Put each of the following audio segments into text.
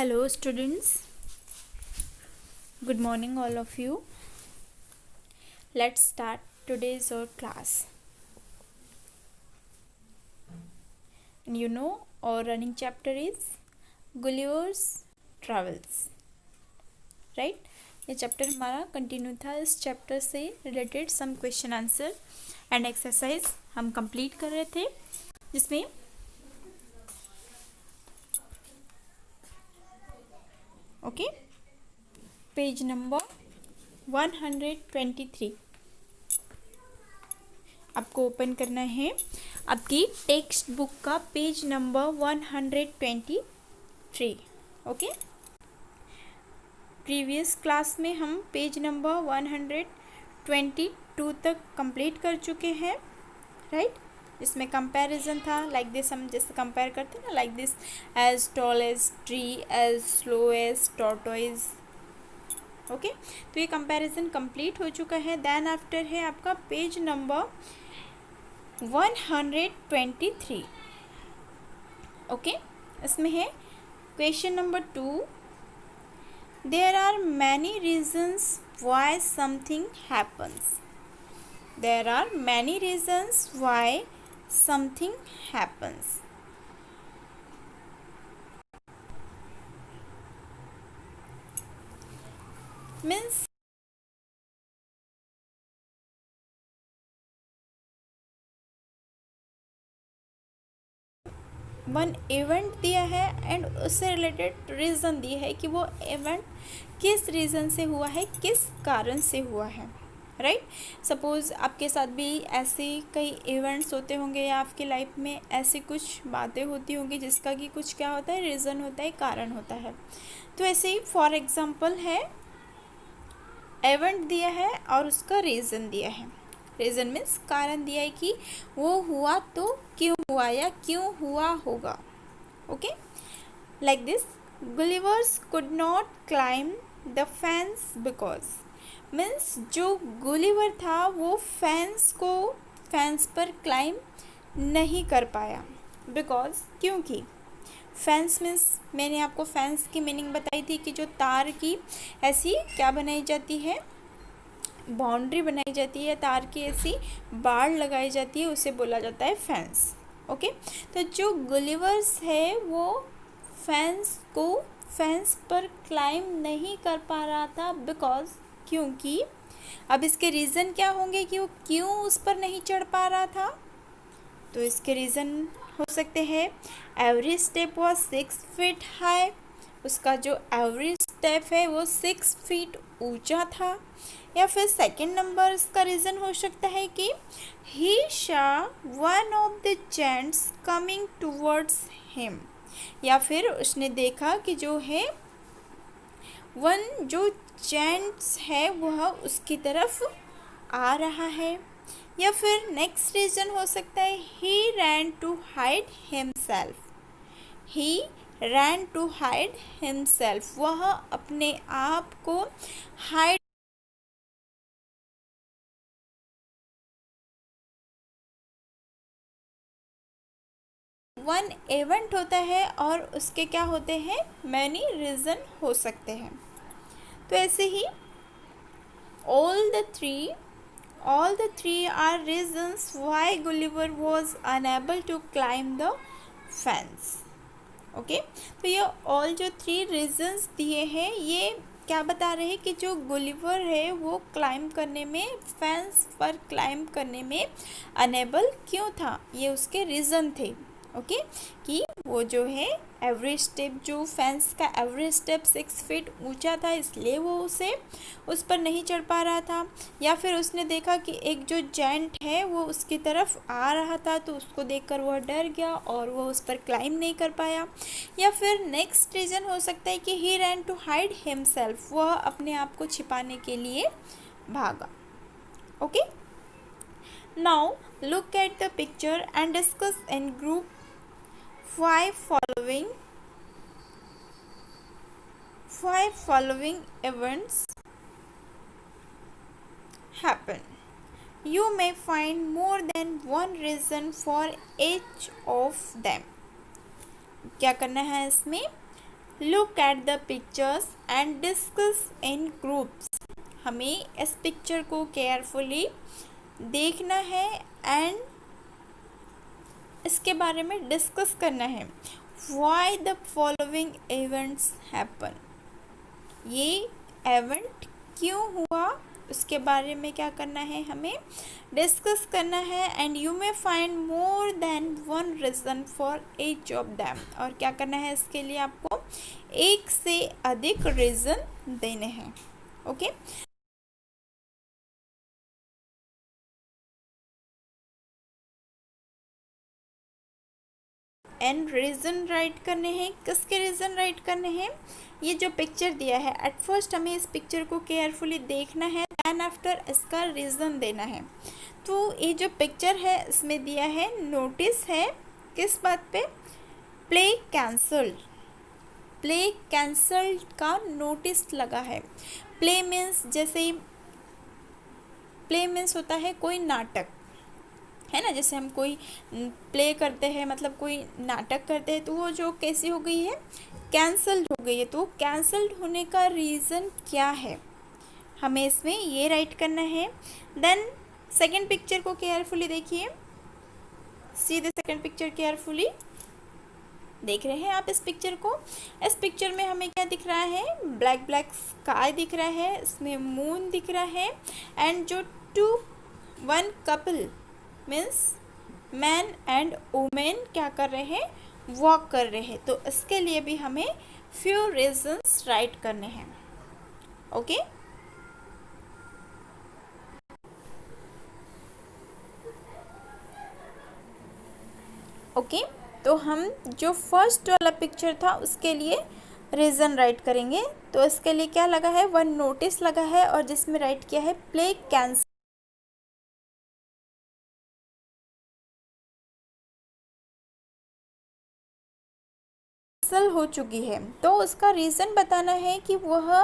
Hello students, good morning all of you. Let's start today's our class. And our running chapter is Gulliver's Travels, right? ये chapter हमारा continue था. इस chapter से related some question answer and exercise हम complete कर रहे थे, जिसमें ओके पेज नंबर 123 आपको ओपन करना है. आपकी टेक्स्ट बुक का page number 123. Okay, previous class में हम पेज नंबर 122 तक कंप्लीट कर चुके हैं, राइट. इसमें कंपैरिजन था. लाइक दिस हम जैसे कंपेयर करते हैं ना, like this as tall as tree, as slow as tortoise. Okay, तो ये कंपैरिजन कंप्लीट हो चुका है. देन आफ्टर है आपका पेज नंबर 123. ओके, इसमें है question number 2. There are many reasons why something happens. There are many reasons why something happens. Means one event दिया है एंड उससे रिलेटेड रीज़न दिया है कि वो इवेंट किस रीज़न से हुआ है, किस कारण से हुआ है, राइट. सपोज़ आपके साथ भी ऐसे कई इवेंट्स होते होंगे या आपकी लाइफ में ऐसी कुछ बातें होती होंगी जिसका कि कुछ क्या होता है, रीज़न होता है, कारण होता है. तो ऐसे ही फॉर एग्ज़ाम्पल है, इवेंट दिया है और उसका रीज़न दिया है. रीज़न मीन्स कारण दिया है कि वो हुआ तो क्यों हुआ या क्यों हुआ होगा. Okay, like this Gulliver's could not climb the fence because. Means जो गुलिवर था वो फेंस पर क्लाइम नहीं कर पाया. बिकॉज क्योंकि फेंस मीन्स मैंने आपको फेंस की मीनिंग बताई थी कि जो तार की ऐसी क्या बनाई जाती है, बाउंड्री बनाई जाती है, तार की ऐसी बाड़ लगाई जाती है, उसे बोला जाता है फेंस. ओके, तो जो गुलिवर्स है वो फेंस पर क्लाइम नहीं कर पा रहा था. बिकॉज क्योंकि अब इसके रीज़न क्या होंगे कि वो क्यों उस पर नहीं चढ़ पा रहा था. तो इसके रीज़न हो सकते हैं every step was 6 feet high. उसका जो एवरी स्टेप है वो 6 फीट ऊंचा था. या फिर सेकंड नंबर इसका रीज़न हो सकता है कि he saw one of the gents coming towards him. या फिर उसने देखा कि जो है जो जेंट्स है वह उसकी तरफ आ रहा है. या फिर नेक्स्ट रीज़न हो सकता है he ran to hide himself. He ran to hide himself, वह अपने आप को हाइड वन इवेंट होता है और उसके क्या होते हैं, मैनी रीज़न हो सकते हैं. तो ऐसे ही all the three are reasons why Gulliver was unable to climb the fence. Okay, तो ये ऑल जो 3 रीजंस दिए हैं ये क्या बता रहे हैं कि जो गुलिवर है वो क्लाइम करने में, फेंस पर क्लाइम करने में अनेबल क्यों था, ये उसके रीज़न थे. ओके, कि वो जो है एवरेज स्टेप, जो फेंस का एवरेज स्टेप 6 फीट ऊंचा था इसलिए वो उस पर नहीं चढ़ पा रहा था. या फिर उसने देखा कि एक जो जेंट है वो उसकी तरफ आ रहा था तो उसको देखकर वह डर गया और वो उस पर क्लाइम नहीं कर पाया. या फिर नेक्स्ट रीज़न हो सकता है कि ही रैन टू हाइड हिमसेल्फ, वह अपने आप को छिपाने के लिए भागा. Okay, now look at the picture and discuss in group 5 following events happen. You may find more than one reason for each of them. क्या करना है इसमें, look at the pictures and discuss in groups. हमें इस picture को carefully देखना है and इसके बारे में डिस्कस करना है। Why the following events happen, ये इवेंट क्यों हुआ उसके बारे में क्या करना है, हमें डिस्कस करना है। And you may find more than one reason for each of them, और क्या करना है इसके लिए आपको एक से अधिक रीज़न देने हैं। ओके एंड रीज़न राइट करने हैं। किसके रीज़न राइट करने हैं, ये जो पिक्चर दिया है एट फर्स्ट हमें इस पिक्चर को केयरफुली देखना है, दैन आफ्टर इसका रीज़न देना है। तो ये जो पिक्चर है इसमें दिया है नोटिस है किस बात पे, प्ले कैंसल्ड, प्ले कैंसल्ड का नोटिस लगा है। प्ले मीन्स जैसे प्ले मीन्स होता है कोई नाटक, है ना, जैसे हम कोई प्ले करते हैं मतलब कोई नाटक करते हैं, तो वो जो कैसी हो गई है, कैंसल्ड हो गई है। तो कैंसल्ड होने का रीज़न क्या है, हमें इसमें ये राइट करना है। देन सेकंड पिक्चर को केयरफुली देखिए, see the second picture carefully, देख रहे हैं आप इस पिक्चर को। इस पिक्चर में हमें क्या दिख रहा है, ब्लैक ब्लैक स्काई दिख रहा है, इसमें मून दिख रहा है एंड जो one couple means man and women क्या कर रहे हैं, वॉक कर रहे हैं। तो इसके लिए भी हमें फ्यू रीजंस राइट करने हैं। ओके ओके तो हम जो फर्स्ट वाला पिक्चर था उसके लिए रीज़न राइट करेंगे। तो इसके लिए क्या लगा है, वन नोटिस लगा है और जिसमें राइट किया है प्ले कैंसल हो चुकी है। तो उसका रीज़न बताना है कि वह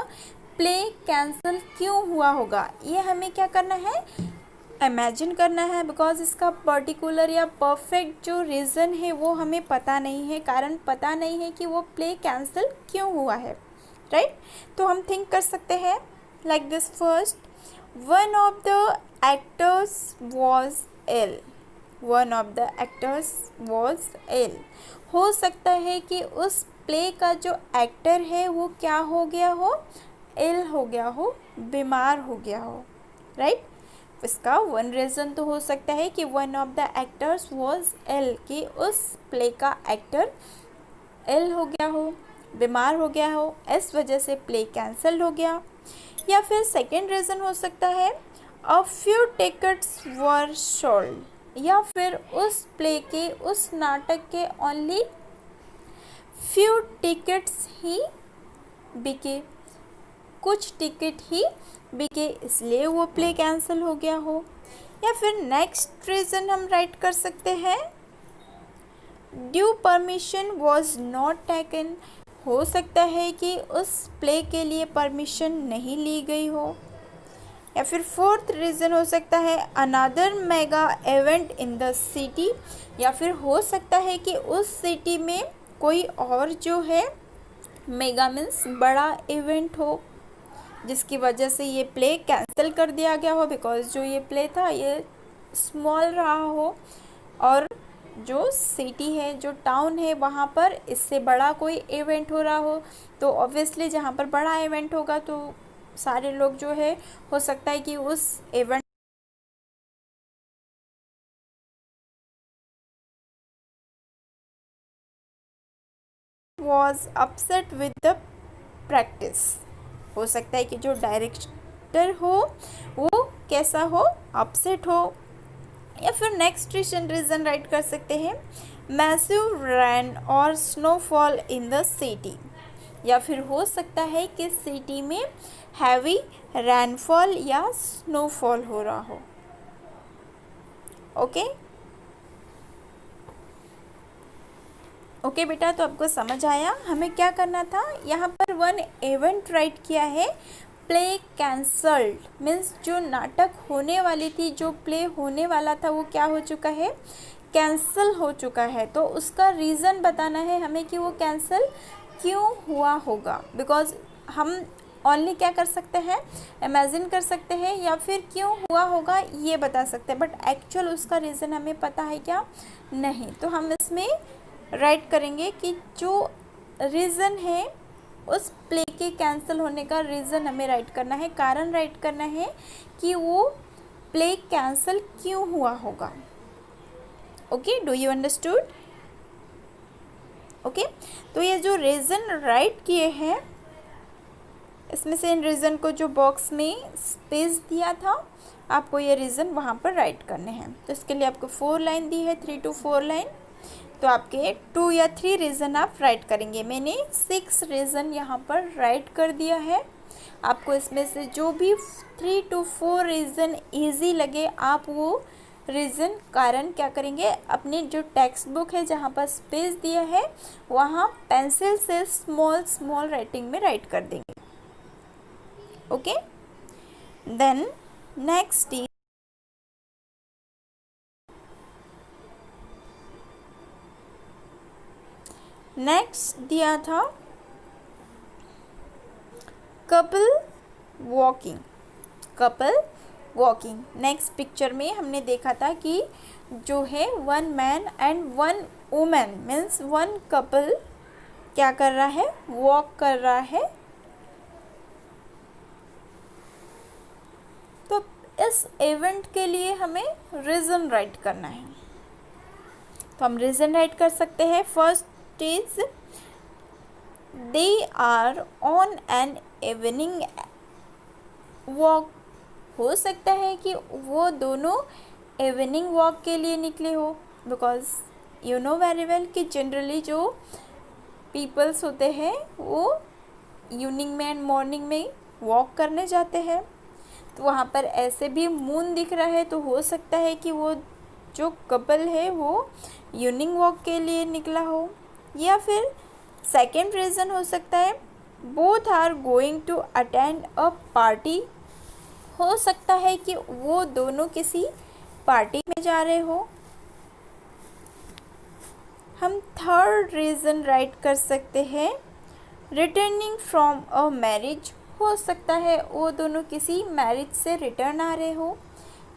प्ले कैंसिल क्यों हुआ होगा। ये हमें क्या करना है, इमेजिन करना है, बिकॉज इसका पर्टिकुलर या परफेक्ट जो रीज़न है वो हमें पता नहीं है, कारण पता नहीं है कि वो प्ले कैंसिल क्यों हुआ है, राइट। तो हम थिंक कर सकते हैं like this. First, one of the actors was ill, one of the actors was ill. हो सकता है कि उस प्ले का जो एक्टर है वो क्या हो गया हो, इल हो गया हो, बीमार हो गया हो, राइट। इसका वन रीज़न तो हो सकता है कि one of the actors was ill, कि उस प्ले का एक्टर इल हो गया हो, बीमार हो गया हो, इस वजह से प्ले कैंसिल हो गया। या फिर सेकेंड रीज़न हो सकता है a few tickets were sold, या फिर उस प्ले के उस नाटक के ओनली फ्यू टिकट्स ही बिके, कुछ टिकट ही बिके, इसलिए वो प्ले कैंसिल हो गया हो। या फिर नेक्स्ट रीज़न हम राइट कर सकते हैं due permission was not taken, हो सकता है कि उस प्ले के लिए परमिशन नहीं ली गई हो। या फिर फोर्थ रीज़न हो सकता है another mega event in the city, या फिर हो सकता है कि उस सिटी में कोई और जो है मेगा मीन्स बड़ा इवेंट हो, जिसकी वजह से ये प्ले कैंसिल कर दिया गया हो, बिकॉज जो ये प्ले था ये स्मॉल रहा हो और जो सिटी है, जो टाउन है, वहाँ पर इससे बड़ा कोई इवेंट हो रहा हो। तो ऑब्वियसली जहाँ पर बड़ा इवेंट होगा तो सारे लोग जो है हो सकता है कि उस event was upset with the practice, हो सकता है कि जो डायरेक्टर हो वो कैसा हो, अपसेट हो। या फिर नेक्स्ट रीज़न राइट कर सकते हैं मैसिव रेन और स्नोफॉल इन द सिटी, या फिर हो सकता है कि सिटी में हैवी रेनफॉल या स्नोफॉल हो रहा हो। ओके ओके बेटा, तो आपको समझ आया हमें क्या करना था। यहाँ पर वन इवेंट राइट किया है, प्ले कैंसल्ड मीन्स जो नाटक होने वाली थी, जो प्ले होने वाला था वो क्या हो चुका है, कैंसिल हो चुका है। तो उसका रीज़न बताना है हमें कि वो कैंसिल क्यों हुआ होगा, बिकॉज हम ओनली क्या कर सकते हैं, इमेजिन कर सकते हैं या फिर क्यों हुआ होगा ये बता सकते हैं, बट एक्चुअल उसका रीज़न हमें पता है क्या, नहीं। तो हम इसमें राइट करेंगे कि जो रीज़न है उस प्ले के कैंसिल होने का रीज़न हमें राइट करना है, कारण राइट करना है कि वो प्ले कैंसिल क्यों हुआ होगा। Okay, do you understood? Okay, तो ये जो रीज़न राइट किए हैं, इसमें से इन रीज़न को जो बॉक्स में स्पेस दिया था, आपको ये रीज़न वहाँ पर राइट करने हैं। तो इसके लिए आपको 4 लाइन दी है, 3 to 4 लाइन, तो आपके 2 या 3 रीज़न आप राइट करेंगे। मैंने 6 रीज़न यहाँ पर राइट कर दिया है। आपको इसमें से जो भी 3 to 4 रीज़न ईजी लगे, आप वो रीज़न कारण क्या करेंगे, अपनी जो टेक्स्ट बुक है जहाँ पर स्पेस दिया है वहाँ पेंसिल से स्मॉल स्मॉल राइटिंग में राइट कर देंगे। Okay, then next is next दिया था couple walking. Couple walking next picture में हमने देखा था कि जो है 1 man and 1 women means 1 couple क्या कर रहा है, वॉक कर रहा है। तो इस इवेंट के लिए हमें रीज़न राइट करना है, तो हम रीज़न राइट कर सकते हैं। First is they are on an evening walk. हो सकता है कि वो दोनों इवनिंग वॉक के लिए निकले हो, because you know very well कि जनरली जो पीपल्स होते हैं वो इवनिंग में एंड मॉर्निंग में वॉक करने जाते हैं। तो वहाँ पर ऐसे भी मून दिख रहा है, तो हो सकता है कि वो जो कपल है वो इवनिंग वॉक के लिए निकला हो। या फिर सेकेंड रीज़न हो सकता है both are going to attend a party. हो सकता है कि वो दोनों किसी पार्टी में जा रहे हो। हम थर्ड रीज़न राइट कर सकते हैं रिटर्निंग फ्रॉम अ मैरिज। हो सकता है वो दोनों किसी मैरिज से रिटर्न आ रहे हो,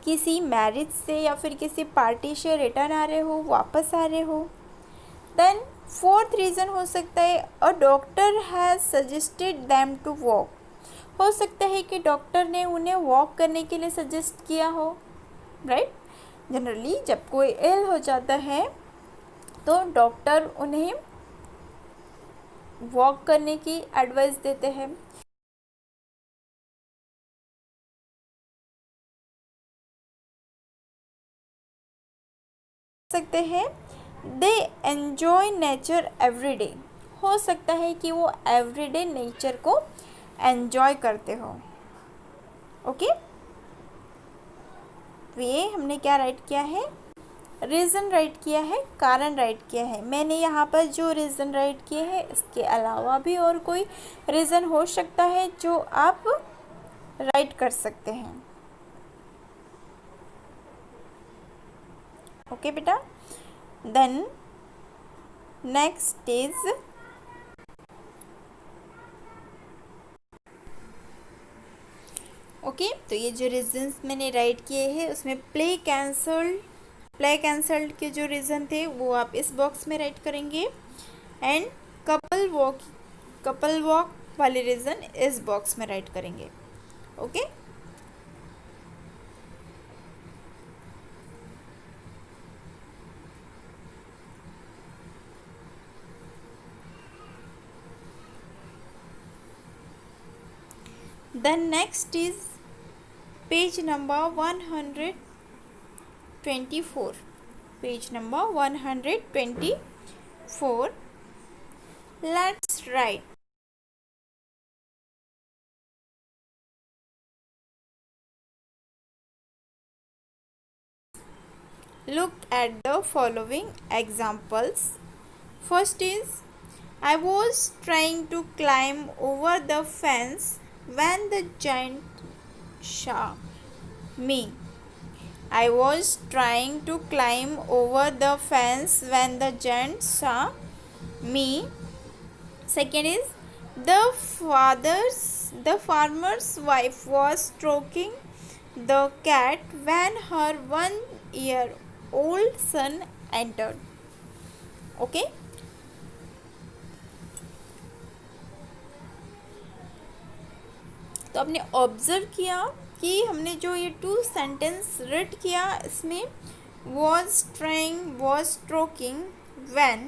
किसी मैरिज से या फिर किसी पार्टी से रिटर्न आ रहे हो, वापस आ रहे हो। देन फोर्थ रीज़न हो सकता है a doctor has suggested them to walk. हो सकता है कि डॉक्टर ने उन्हें वॉक करने के लिए सजेस्ट किया हो, राइट। जनरली जब कोई इल हो जाता है तो डॉक्टर उन्हें वॉक करने की एडवाइस देते हैं। सकते हैं they enjoy nature every day. हो सकता है कि वो एवरीडे नेचर को एन्जॉय करते हो। ओके, तो ये हमने क्या राइट किया है, रीज़न राइट किया है, कारण राइट किया है। मैंने यहाँ पर जो रीज़न राइट किए हैं इसके अलावा भी और कोई रीज़न हो सकता है जो आप राइट कर सकते हैं। ओके बेटा, देन नेक्स्ट इज ओके, तो ये जो रीजंस मैंने राइट किए हैं उसमें प्ले कैंसल्ड के जो रीज़न थे वो आप इस बॉक्स में राइट करेंगे, एंड कपल वॉक वाले रीज़न इस बॉक्स में राइट करेंगे। Okay, then next is page number 124. Page number 124. Let's write. Look at the following examples. First is, I was trying to climb over the fence when the giant saw me. I was trying to climb over the fence when the giant saw me. Second is the farmer's wife was stroking the cat when her 1 year old son entered. Okay. तो आपने observe किया कि हमने जो ये 2 sentence read किया, इसमें was trying, was stroking, when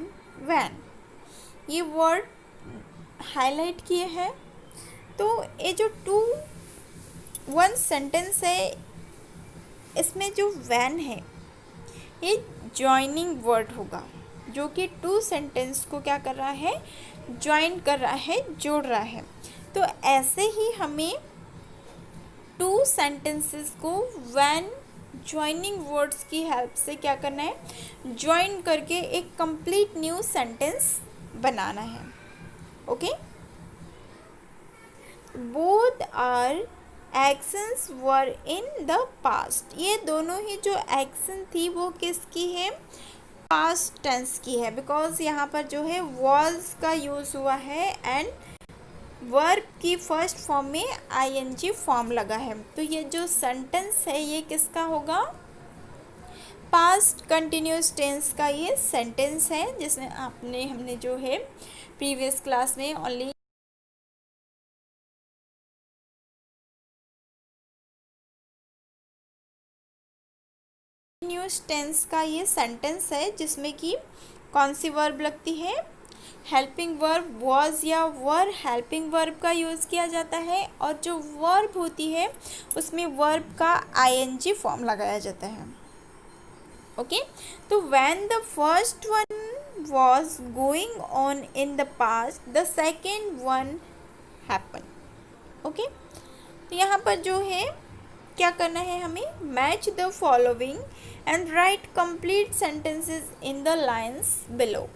ये वर्ड हाईलाइट किए हैं। तो ये जो 1 सेंटेंस है, इसमें जो when है ये जॉइनिंग वर्ड होगा, जो कि 2 सेंटेंस को क्या कर रहा है, ज्वाइन कर रहा है, जोड़ रहा है। तो ऐसे ही हमें 2 सेंटेंसेस को when ज्वाइनिंग वर्ड्स की हेल्प से क्या करना है, ज्वाइन करके एक कंप्लीट न्यू सेंटेंस बनाना है। Okay. Both are actions were in the past. ये दोनों ही जो एक्शन थी वो किसकी है, पास्ट टेंस की है, बिकॉज यहाँ पर जो है was का यूज़ हुआ है एंड वर्ब की फर्स्ट फॉर्म में ing फॉर्म लगा है। तो ये जो सेंटेंस है ये किसका होगा, पास्ट कंटिन्यूस टेंस का ये सेंटेंस है, जिसमें हमने जो है प्रीवियस क्लास में ओनली कंटिन्यूस टेंस का ये सेंटेंस है, जिसमें कि कौन सी वर्ब लगती है, हेल्पिंग वर्ब was या वर हेल्पिंग वर्ब का यूज़ किया जाता है, और जो वर्ब होती है उसमें वर्ब का ing फॉर्म लगाया जाता है। ओके। तो when the first one was going on in the past, the second one happened. Okay. तो यहाँ पर जो है क्या करना है, हमें match the following and right complete sentences in the lines below.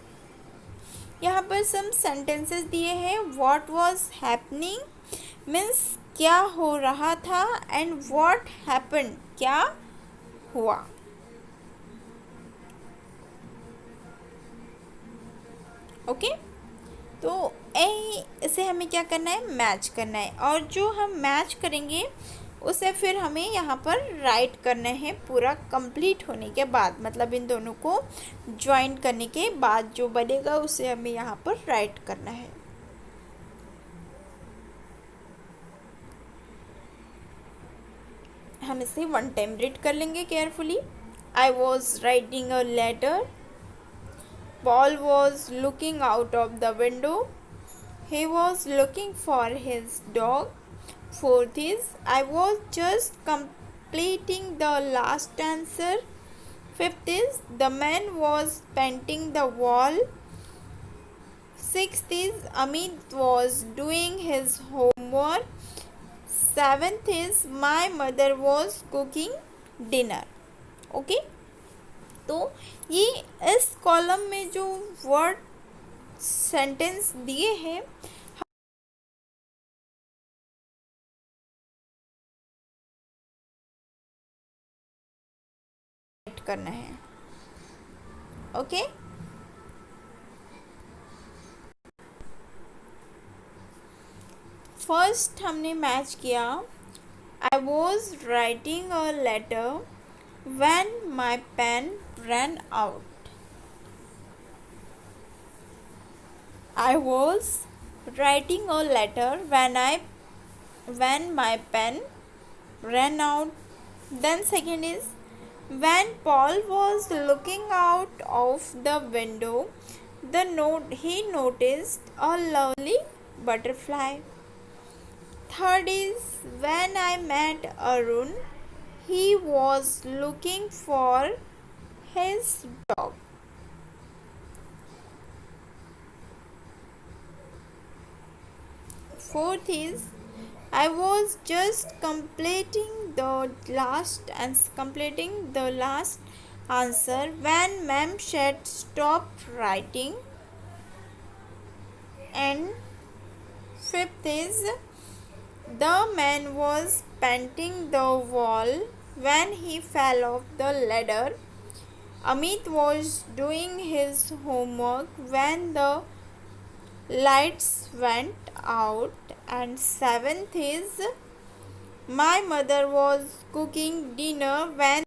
यहाँ पर सम सेंटेंसेस दिए हैं, व्हाट वाज हैपनिंग मीन्स क्या हो रहा था, एंड व्हाट हैपन क्या हुआ। ओके। तो इसे हमें क्या करना है, मैच करना है, और जो हम मैच करेंगे उसे फिर हमें यहाँ पर राइट करना है पूरा कंप्लीट होने के बाद, मतलब इन दोनों को ज्वाइन करने के बाद जो बनेगा उसे हमें यहाँ पर राइट करना है। हम इसे 1 टाइम रीड कर लेंगे carefully. I was writing a letter, Paul was looking out of the window, he was looking for his dog. Fourth is, I was just completing the last answer. Fifth is, the man was painting the wall. Sixth is, Amit was doing his homework. Seventh is, my mother was cooking dinner. Okay. तो ये इस column में जो word sentence दिए हैं करना है। Okay. First हमने मैच किया, I was writing a letter when my pen ran out. I was writing a letter when my pen ran out. Then second is, when Paul was looking out of the window, he noticed a lovely butterfly. Third is, when I met Arun, he was looking for his dog. Fourth is, I was just completing the last answer when Ma'am said stop writing. And fifth is, the man was painting the wall when he fell off the ladder. Amit was doing his homework when the lights went out, and seventh is my mother was cooking dinner when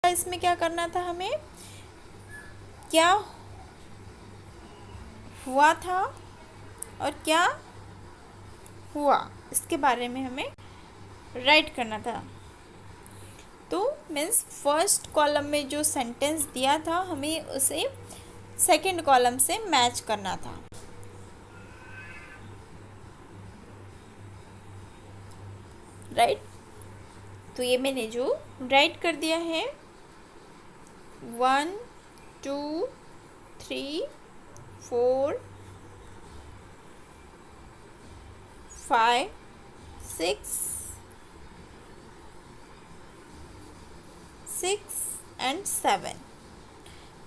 इसमें क्या करना था हमें, क्या हुआ था और क्या हुआ इसके बारे में हमें राइट करना था। तो मीन्स फर्स्ट कॉलम में जो सेंटेंस दिया था हमें उसे सेकंड कॉलम से मैच करना था। राइट, तो ये मैंने जो राइट कर दिया है 1 2 3 4 5 6 एंड 7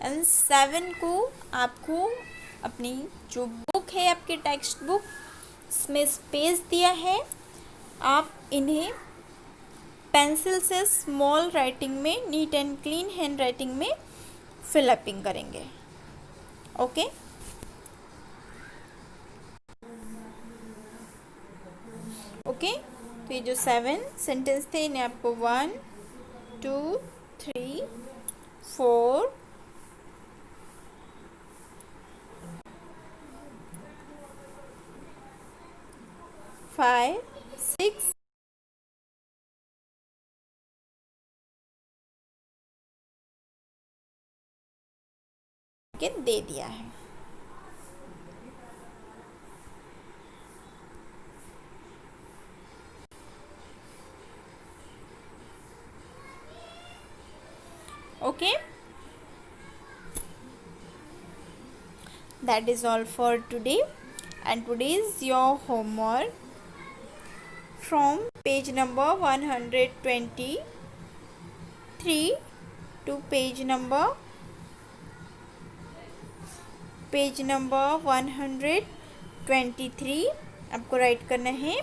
एंड 7 को आपको अपनी जो बुक है आपके टेक्स्ट बुक इसमें स्पेस दिया है, आप इन्हें पेंसिल से स्मॉल राइटिंग में neat and clean hand writing में फिलअपिंग करेंगे। ओके, ओके, तो ये जो 7 सेंटेंस थे इन्हें आपको 1 2 3 4 5 6 के दे दिया है। Okay, that is all for today, and today is your homework from page number 123 to page number 123 आपको राइट करना है।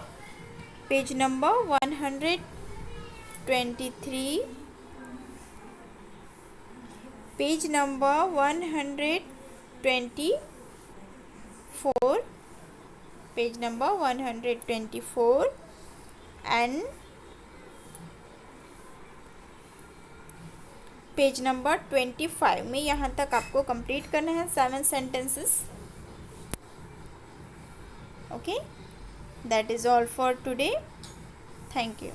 Page number 123, page number 124, page number 124 and page number 25 में यहाँ तक आपको कंप्लीट करना है 7 sentences. Okay, that is all for today, thank you.